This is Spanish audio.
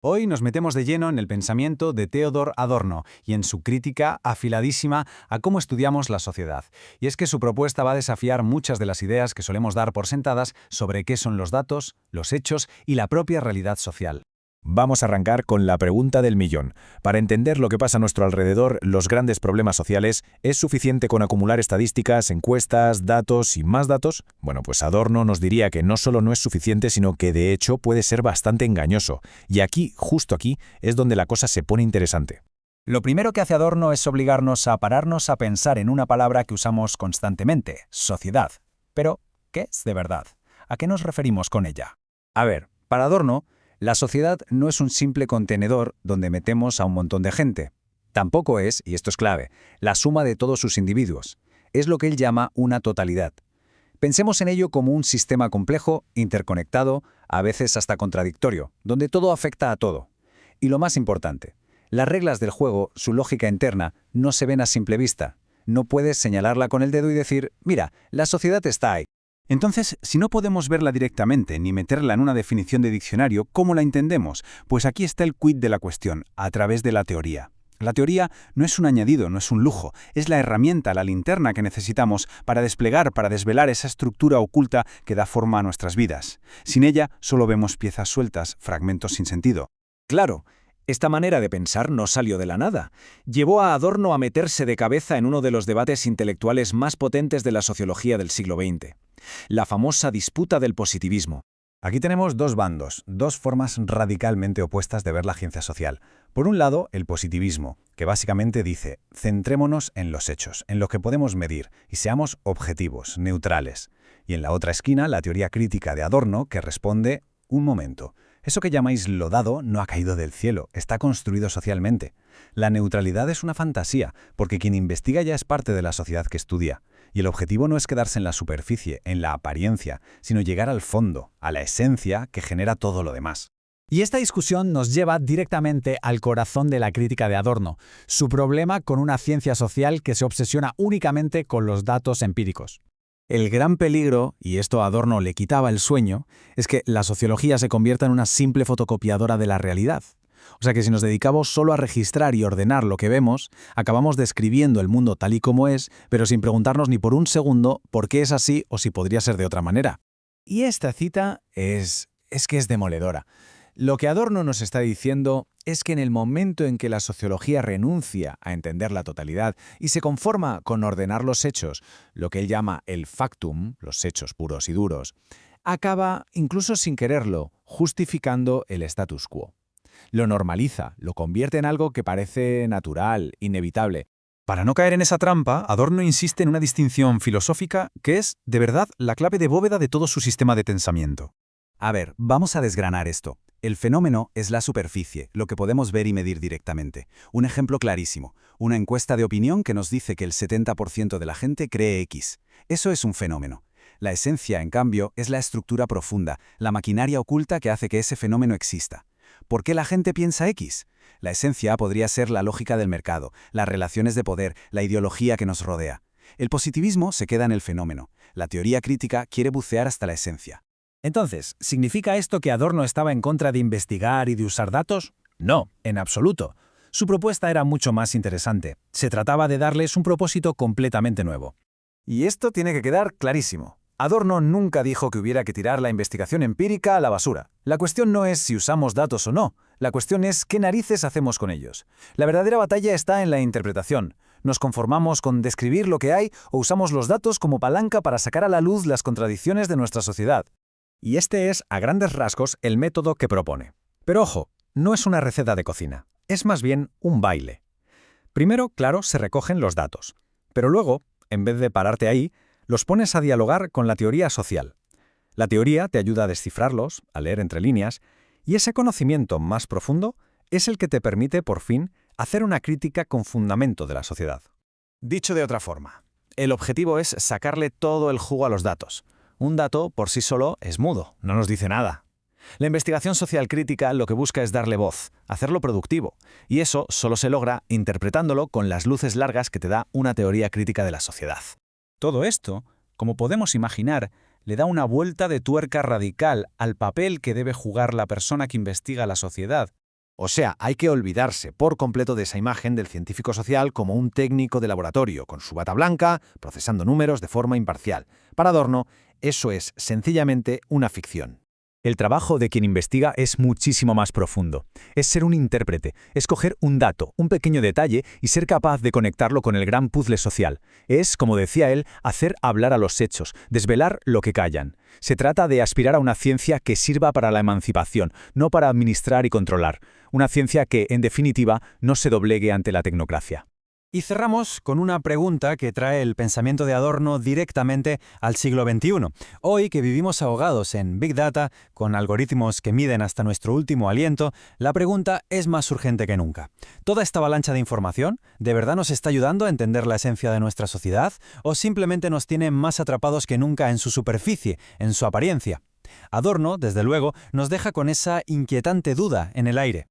Hoy nos metemos de lleno en el pensamiento de Theodor Adorno y en su crítica afiladísima a cómo estudiamos la sociedad. Y es que su propuesta va a desafiar muchas de las ideas que solemos dar por sentadas sobre qué son los datos, los hechos y la propia realidad social. Vamos a arrancar con la pregunta del millón. Para entender lo que pasa a nuestro alrededor, los grandes problemas sociales, ¿es suficiente con acumular estadísticas, encuestas, datos y más datos? Bueno, pues Adorno nos diría que no solo no es suficiente, sino que de hecho puede ser bastante engañoso. Y aquí, justo aquí, es donde la cosa se pone interesante. Lo primero que hace Adorno es obligarnos a pararnos a pensar en una palabra que usamos constantemente, sociedad. Pero, ¿qué es de verdad? ¿A qué nos referimos con ella? A ver, para Adorno, la sociedad no es un simple contenedor donde metemos a un montón de gente. Tampoco es, y esto es clave, la suma de todos sus individuos. Es lo que él llama una totalidad. Pensemos en ello como un sistema complejo, interconectado, a veces hasta contradictorio, donde todo afecta a todo. Y lo más importante, las reglas del juego, su lógica interna, no se ven a simple vista. No puedes señalarla con el dedo y decir, mira, la sociedad está ahí. Entonces, si no podemos verla directamente ni meterla en una definición de diccionario, ¿cómo la entendemos? Pues aquí está el quid de la cuestión, a través de la teoría. La teoría no es un añadido, no es un lujo, es la herramienta, la linterna que necesitamos para desplegar, para desvelar esa estructura oculta que da forma a nuestras vidas. Sin ella, solo vemos piezas sueltas, fragmentos sin sentido. Claro, esta manera de pensar no salió de la nada. Llevó a Adorno a meterse de cabeza en uno de los debates intelectuales más potentes de la sociología del siglo XX. La famosa disputa del positivismo. Aquí tenemos dos bandos, dos formas radicalmente opuestas de ver la ciencia social. Por un lado, el positivismo, que básicamente dice, centrémonos en los hechos, en lo que podemos medir, y seamos objetivos, neutrales. Y en la otra esquina, la teoría crítica de Adorno, que responde, un momento, eso que llamáis lo dado no ha caído del cielo, está construido socialmente. La neutralidad es una fantasía, porque quien investiga ya es parte de la sociedad que estudia. Y el objetivo no es quedarse en la superficie, en la apariencia, sino llegar al fondo, a la esencia que genera todo lo demás. Y esta discusión nos lleva directamente al corazón de la crítica de Adorno, su problema con una ciencia social que se obsesiona únicamente con los datos empíricos. El gran peligro, y esto a Adorno le quitaba el sueño, es que la sociología se convierta en una simple fotocopiadora de la realidad. O sea que si nos dedicamos solo a registrar y ordenar lo que vemos, acabamos describiendo el mundo tal y como es, pero sin preguntarnos ni por un segundo por qué es así o si podría ser de otra manera. Y esta cita es demoledora. Lo que Adorno nos está diciendo es que en el momento en que la sociología renuncia a entender la totalidad y se conforma con ordenar los hechos, lo que él llama el factum, los hechos puros y duros, acaba, incluso sin quererlo, justificando el status quo. Lo normaliza, lo convierte en algo que parece natural, inevitable. Para no caer en esa trampa, Adorno insiste en una distinción filosófica que es, de verdad, la clave de bóveda de todo su sistema de pensamiento. A ver, vamos a desgranar esto. El fenómeno es la superficie, lo que podemos ver y medir directamente. Un ejemplo clarísimo, una encuesta de opinión que nos dice que el 70% de la gente cree X. Eso es un fenómeno. La esencia, en cambio, es la estructura profunda, la maquinaria oculta que hace que ese fenómeno exista. ¿Por qué la gente piensa X? La esencia podría ser la lógica del mercado, las relaciones de poder, la ideología que nos rodea. El positivismo se queda en el fenómeno. La teoría crítica quiere bucear hasta la esencia. Entonces, ¿significa esto que Adorno estaba en contra de investigar y de usar datos? No, en absoluto. Su propuesta era mucho más interesante. Se trataba de darles un propósito completamente nuevo. Y esto tiene que quedar clarísimo. Adorno nunca dijo que hubiera que tirar la investigación empírica a la basura. La cuestión no es si usamos datos o no. La cuestión es qué narices hacemos con ellos. La verdadera batalla está en la interpretación. ¿Nos conformamos con describir lo que hay o usamos los datos como palanca para sacar a la luz las contradicciones de nuestra sociedad? Y este es, a grandes rasgos, el método que propone. Pero ojo, no es una receta de cocina. Es más bien un baile. Primero, claro, se recogen los datos. Pero luego, en vez de pararte ahí, los pones a dialogar con la teoría social. La teoría te ayuda a descifrarlos, a leer entre líneas, y ese conocimiento más profundo es el que te permite, por fin, hacer una crítica con fundamento de la sociedad. Dicho de otra forma, el objetivo es sacarle todo el jugo a los datos. Un dato, por sí solo, es mudo, no nos dice nada. La investigación social crítica lo que busca es darle voz, hacerlo productivo, y eso solo se logra interpretándolo con las luces largas que te da una teoría crítica de la sociedad. Todo esto, como podemos imaginar, le da una vuelta de tuerca radical al papel que debe jugar la persona que investiga la sociedad, O sea, hay que olvidarse por completo de esa imagen del científico social como un técnico de laboratorio, con su bata blanca, procesando números de forma imparcial. Para Adorno, eso es sencillamente una ficción. El trabajo de quien investiga es muchísimo más profundo. Es ser un intérprete, es coger un dato, un pequeño detalle y ser capaz de conectarlo con el gran puzzle social. Es, como decía él, hacer hablar a los hechos, desvelar lo que callan. Se trata de aspirar a una ciencia que sirva para la emancipación, no para administrar y controlar. Una ciencia que, en definitiva, no se doblegue ante la tecnocracia. Y cerramos con una pregunta que trae el pensamiento de Adorno directamente al siglo XXI. Hoy que vivimos ahogados en Big Data, con algoritmos que miden hasta nuestro último aliento, la pregunta es más urgente que nunca. ¿Toda esta avalancha de información de verdad nos está ayudando a entender la esencia de nuestra sociedad o simplemente nos tiene más atrapados que nunca en su superficie, en su apariencia? Adorno, desde luego, nos deja con esa inquietante duda en el aire.